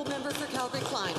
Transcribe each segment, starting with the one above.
member for Calgary-Klein.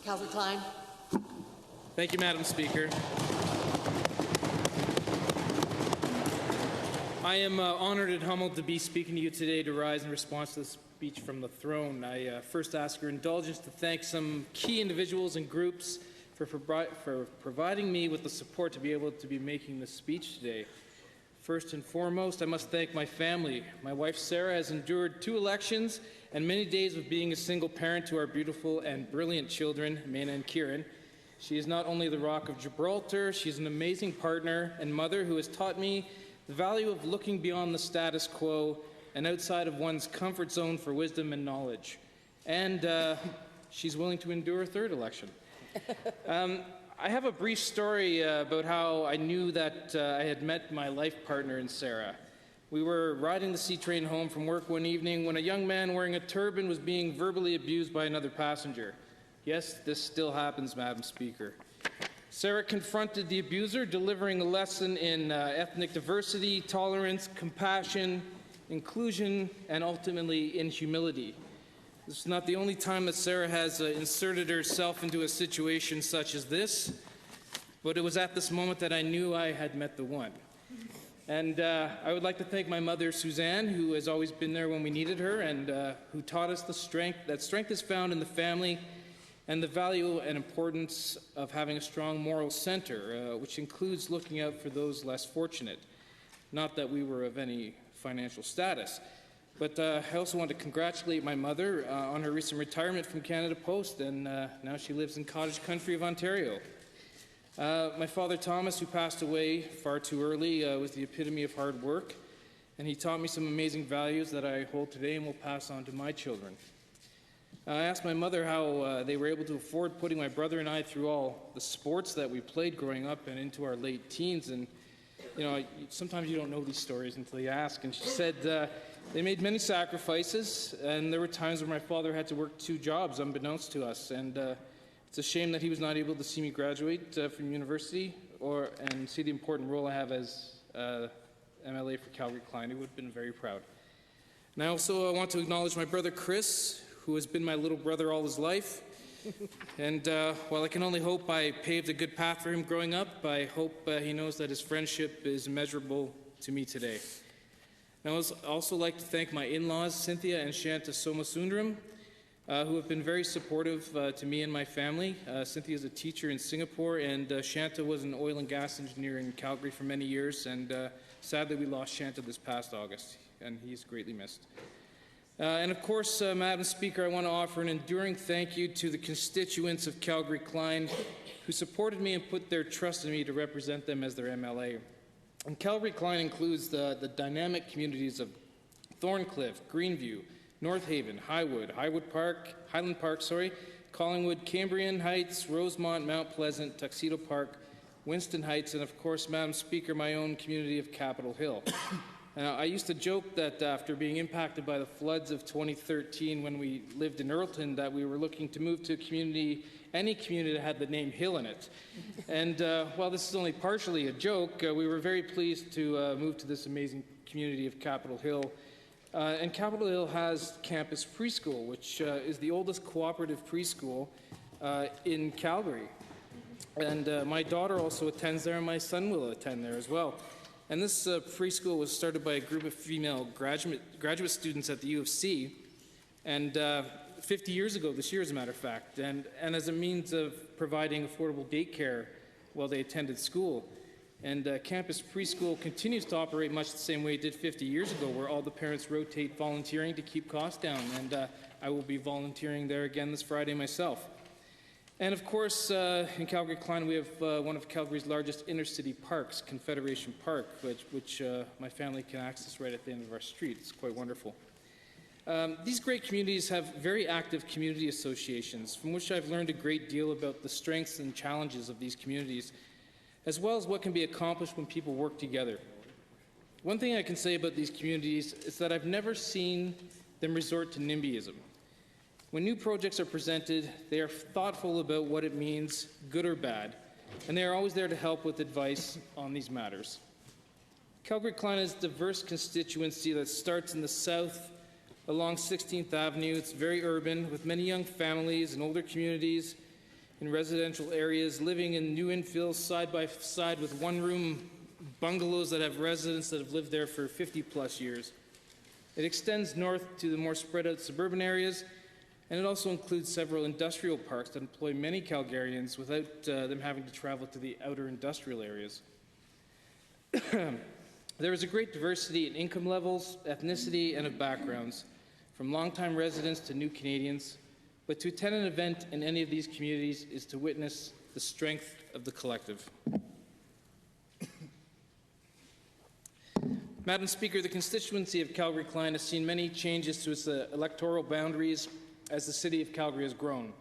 Calgary-Klein. Thank you, Madam Speaker. I am honored and humbled to be speaking to you today to rise in response to the speech from the throne. I first ask your indulgence to thank some key individuals and groups for providing me with the support to be able to be making this speech today. First and foremost, I must thank my family. My wife Sarah has endured 2 elections and many days of being a single parent to our beautiful and brilliant children, Maina and Kieran. She is not only the Rock of Gibraltar, she's an amazing partner and mother who has taught me the value of looking beyond the status quo and outside of one's comfort zone for wisdom and knowledge. And she's willing to endure a 3rd election. I have a brief story about how I knew that I had met my life partner in Sarah. We were riding the C train home from work one evening when a young man wearing a turban was being verbally abused by another passenger. Yes, this still happens, Madam Speaker. Sarah confronted the abuser, delivering a lesson in ethnic diversity, tolerance, compassion, inclusion, and ultimately in humility. This is not the only time that Sarah has inserted herself into a situation such as this, but it was at this moment that I knew I had met the one. And I would like to thank my mother, Suzanne, who has always been there when we needed her, and who taught us that strength is found in the family, and the value and importance of having a strong moral center, which includes looking out for those less fortunate. Not that we were of any financial status. But I also want to congratulate my mother on her recent retirement from Canada Post, and now she lives in cottage country of Ontario. My father, Thomas, who passed away far too early, was the epitome of hard work, and he taught me some amazing values that I hold today and will pass on to my children. I asked my mother how they were able to afford putting my brother and I through all the sports that we played growing up and into our late teens, and sometimes you don't know these stories until you ask, and she said they made many sacrifices, and there were times where my father had to work 2 jobs unbeknownst to us, and it's a shame that he was not able to see me graduate from university and see the important role I have as MLA for Calgary-Klein. He would have been very proud. And I also want to acknowledge my brother Chris, who has been my little brother all his life. And while I can only hope I paved a good path for him growing up, I hope he knows that his friendship is immeasurable to me today. And I would also like to thank my in-laws, Cynthia and Shanta Somasundram, who have been very supportive to me and my family. Cynthia is a teacher in Singapore, and Shanta was an oil and gas engineer in Calgary for many years, and sadly we lost Shanta this past August, and he's greatly missed. And of course, Madam Speaker, I want to offer an enduring thank you to the constituents of Calgary-Klein who supported me and put their trust in me to represent them as their MLA. And Calgary-Klein includes the dynamic communities of Thorncliffe, Greenview, North Haven, Highland Park, Collingwood, Cambrian Heights, Rosemont, Mount Pleasant, Tuxedo Park, Winston Heights, and of course, Madam Speaker, my own community of Capitol Hill. I used to joke that after being impacted by the floods of 2013 when we lived in Earlton, that we were looking to move to a community, any community that had the name Hill in it. And while this is only partially a joke, we were very pleased to move to this amazing community of Capitol Hill. And Capitol Hill has Campus Preschool, which is the oldest cooperative preschool in Calgary. And my daughter also attends there, and my son will attend there as well. And this preschool was started by a group of female graduate students at the U of C, and 50 years ago, this year as a matter of fact, and as a means of providing affordable daycare while they attended school. And Campus Preschool continues to operate much the same way it did 50 years ago, where all the parents rotate volunteering to keep costs down, and I will be volunteering there again this Friday myself. And of course, in Calgary-Klein, we have one of Calgary's largest inner-city parks, Confederation Park, which my family can access right at the end of our street. It's quite wonderful. These great communities have very active community associations, from which I've learned a great deal about the strengths and challenges of these communities, as well as what can be accomplished when people work together. One thing I can say about these communities is that I've never seen them resort to NIMBYism. When new projects are presented, they are thoughtful about what it means, good or bad, and they are always there to help with advice on these matters. Calgary-Klein is a diverse constituency that starts in the south along 16th Avenue. It's very urban, with many young families and older communities in residential areas living in new infills side by side with one-room bungalows that have residents that have lived there for 50-plus years. It extends north to the more spread-out suburban areas, and it also includes several industrial parks that employ many Calgarians without them having to travel to the outer industrial areas. There is a great diversity in income levels, ethnicity, and of backgrounds, from longtime residents to new Canadians, but to attend an event in any of these communities is to witness the strength of the collective. Madam Speaker, the constituency of Calgary-Klein has seen many changes to its electoral boundaries as the city of Calgary has grown.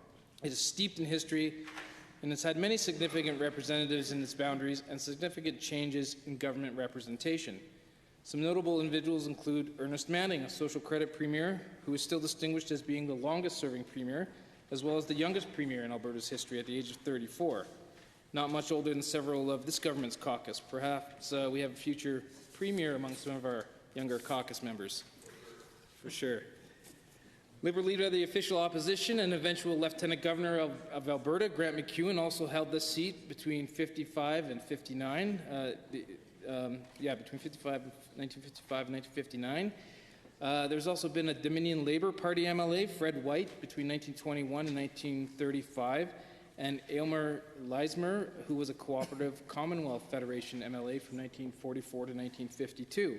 It is steeped in history, and it's had many significant representatives in its boundaries and significant changes in government representation. Some notable individuals include Ernest Manning, a social credit premier, who is still distinguished as being the longest-serving premier, as well as the youngest premier in Alberta's history at the age of 34. Not much older than several of this government's caucus. Perhaps we have a future premier among some of our younger caucus members, for sure. Liberal Leader of the official opposition and eventual Lieutenant Governor of Alberta, Grant McEwen, also held this seat between 55 and 59. Between 1955 and 1959. There's also been a Dominion Labour Party MLA, Fred White, between 1921 and 1935, and Aylmer Leismer, who was a cooperative Commonwealth Federation MLA from 1944 to 1952.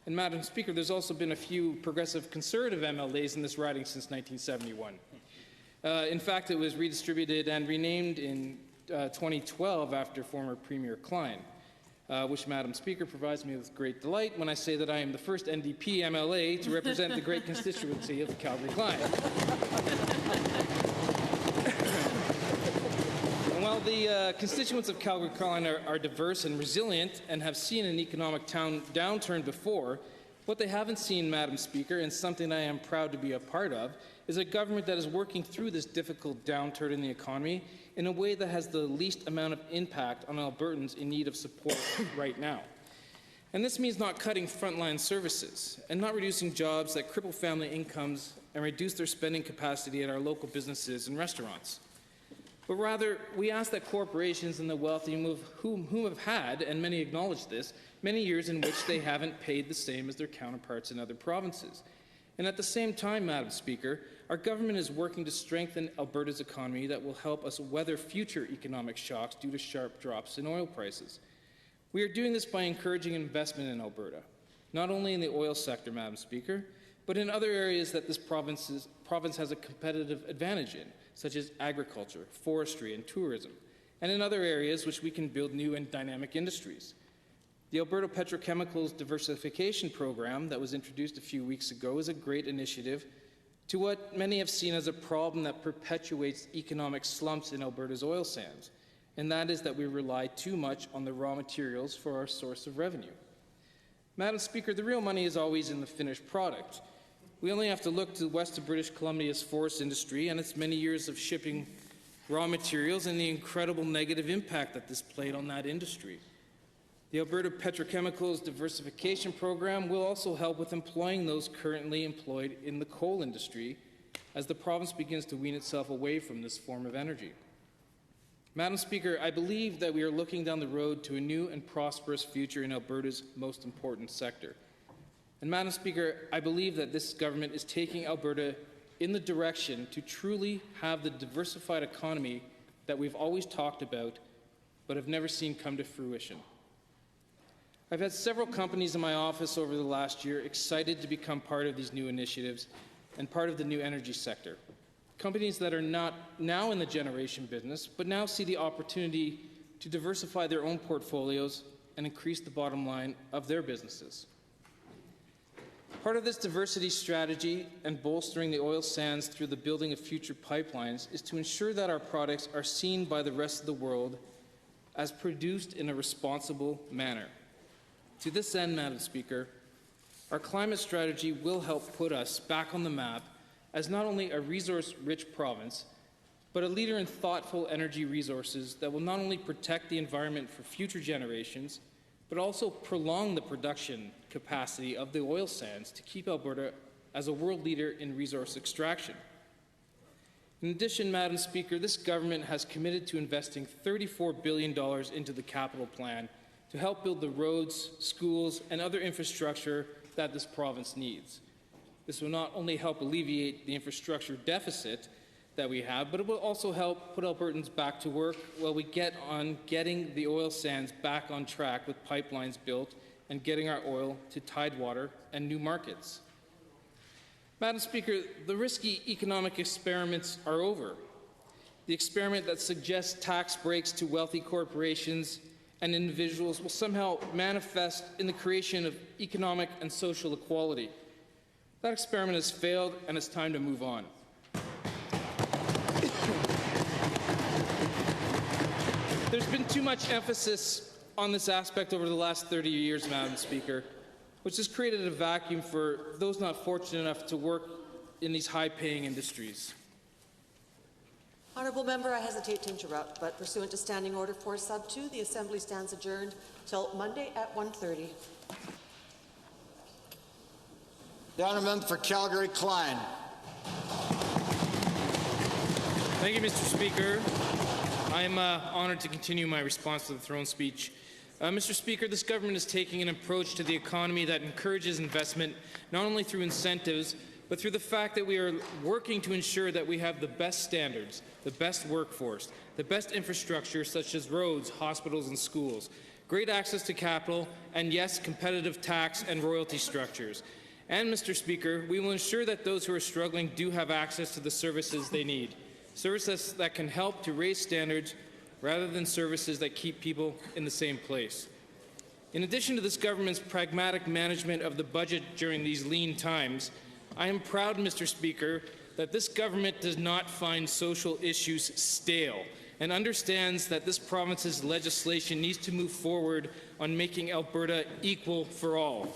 And Madam Speaker, there's also been a few progressive conservative MLAs in this riding since 1971. In fact, it was redistributed and renamed in 2012 after former Premier Klein, which, Madam Speaker, provides me with great delight when I say that I am the first NDP MLA to represent the great constituency of Calgary-Klein. While the constituents of Calgary-Klein are diverse and resilient and have seen an economic downturn before, what they haven't seen, Madam Speaker, and something I am proud to be a part of, is a government that is working through this difficult downturn in the economy in a way that has the least amount of impact on Albertans in need of support right now. And this means not cutting frontline services and not reducing jobs that cripple family incomes and reduce their spending capacity at our local businesses and restaurants. But rather, we ask that corporations and the wealthy whom have had, and many acknowledge this, many years in which they haven't paid the same as their counterparts in other provinces. And at the same time, Madam Speaker, our government is working to strengthen Alberta's economy that will help us weather future economic shocks due to sharp drops in oil prices. We are doing this by encouraging investment in Alberta, not only in the oil sector, Madam Speaker, but in other areas that this province has a competitive advantage in, such as agriculture, forestry, and tourism, and in other areas which we can build new and dynamic industries. The Alberta Petrochemicals Diversification Program that was introduced a few weeks ago is a great initiative to what many have seen as a problem that perpetuates economic slumps in Alberta's oil sands, and that is that we rely too much on the raw materials for our source of revenue. Madam Speaker, the real money is always in the finished product. We only have to look to west of British Columbia's forest industry and its many years of shipping raw materials and the incredible negative impact that this played on that industry. The Alberta Petrochemicals Diversification Program will also help with employing those currently employed in the coal industry as the province begins to wean itself away from this form of energy. Madam Speaker, I believe that we are looking down the road to a new and prosperous future in Alberta's most important sector. And Madam Speaker, I believe that this government is taking Alberta in the direction to truly have the diversified economy that we've always talked about but have never seen come to fruition. I've had several companies in my office over the last year excited to become part of these new initiatives and part of the new energy sector. Companies that are not now in the generation business, but now see the opportunity to diversify their own portfolios and increase the bottom line of their businesses. Part of this diversity strategy and bolstering the oil sands through the building of future pipelines is to ensure that our products are seen by the rest of the world as produced in a responsible manner. To this end, Madam Speaker, our climate strategy will help put us back on the map as not only a resource-rich province, but a leader in thoughtful energy resources that will not only protect the environment for future generations, but also prolong the production capacity of the oil sands to keep Alberta as a world leader in resource extraction. In addition, Madam Speaker, this government has committed to investing $34 billion into the capital plan to help build the roads, schools, and other infrastructure that this province needs. This will not only help alleviate the infrastructure deficit that we have, but it will also help put Albertans back to work while we get on getting the oil sands back on track with pipelines built and getting our oil to tidewater and new markets. Madam Speaker, the risky economic experiments are over. The experiment that suggests tax breaks to wealthy corporations and individuals will somehow manifest in the creation of economic and social equality. That experiment has failed, and it's time to move on. There's been too much emphasis on this aspect over the last 30 years, Madam Speaker, which has created a vacuum for those not fortunate enough to work in these high-paying industries. Honourable Member, I hesitate to interrupt, but pursuant to Standing Order 4 Sub 2, the Assembly stands adjourned till Monday at 1:30. The honourable member for Calgary-Klein. Thank you, Mr. Speaker. I am honoured to continue my response to the throne speech. Mr. Speaker, this government is taking an approach to the economy that encourages investment not only through incentives, but through the fact that we are working to ensure that we have the best standards, the best workforce, the best infrastructure such as roads, hospitals and schools, great access to capital, and yes, competitive tax and royalty structures. And, Mr. Speaker, we will ensure that those who are struggling do have access to the services they need, services that can help to raise standards rather than services that keep people in the same place. In addition to this government's pragmatic management of the budget during these lean times, I am proud, Mr. Speaker, that this government does not find social issues stale and understands that this province's legislation needs to move forward on making Alberta equal for all.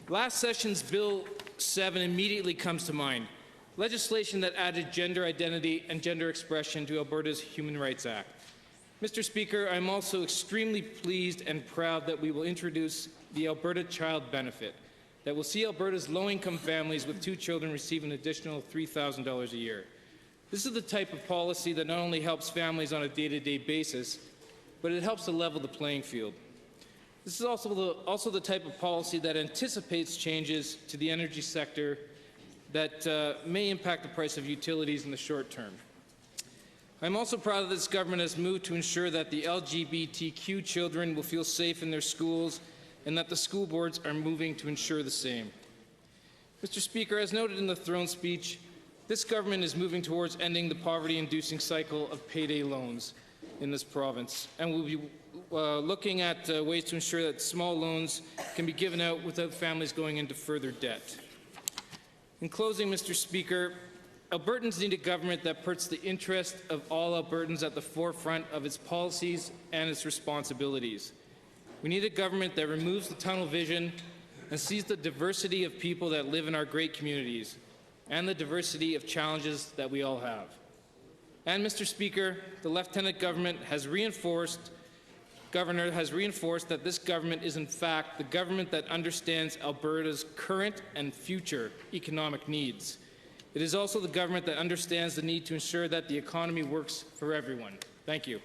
Last session's Bill 7 immediately comes to mind, legislation that added gender identity and gender expression to Alberta's Human Rights Act. Mr. Speaker, I'm also extremely pleased and proud that we will introduce the Alberta Child Benefit that will see Alberta's low-income families with 2 children receive an additional $3,000 a year. This is the type of policy that not only helps families on a day-to-day basis, but it helps to level the playing field. This is also the type of policy that anticipates changes to the energy sector that may impact the price of utilities in the short term. I'm also proud that this government has moved to ensure that the LGBTQ children will feel safe in their schools and that the school boards are moving to ensure the same. Mr. Speaker, as noted in the throne speech, this government is moving towards ending the poverty-inducing cycle of payday loans in this province, and will be looking at ways to ensure that small loans can be given out without families going into further debt. In closing, Mr. Speaker, Albertans need a government that puts the interest of all Albertans at the forefront of its policies and its responsibilities. We need a government that removes the tunnel vision and sees the diversity of people that live in our great communities and the diversity of challenges that we all have. And, Mr. Speaker, the Lieutenant Governor has reinforced that this government is in fact the government that understands Alberta's current and future economic needs. It is also the government that understands the need to ensure that the economy works for everyone. Thank you.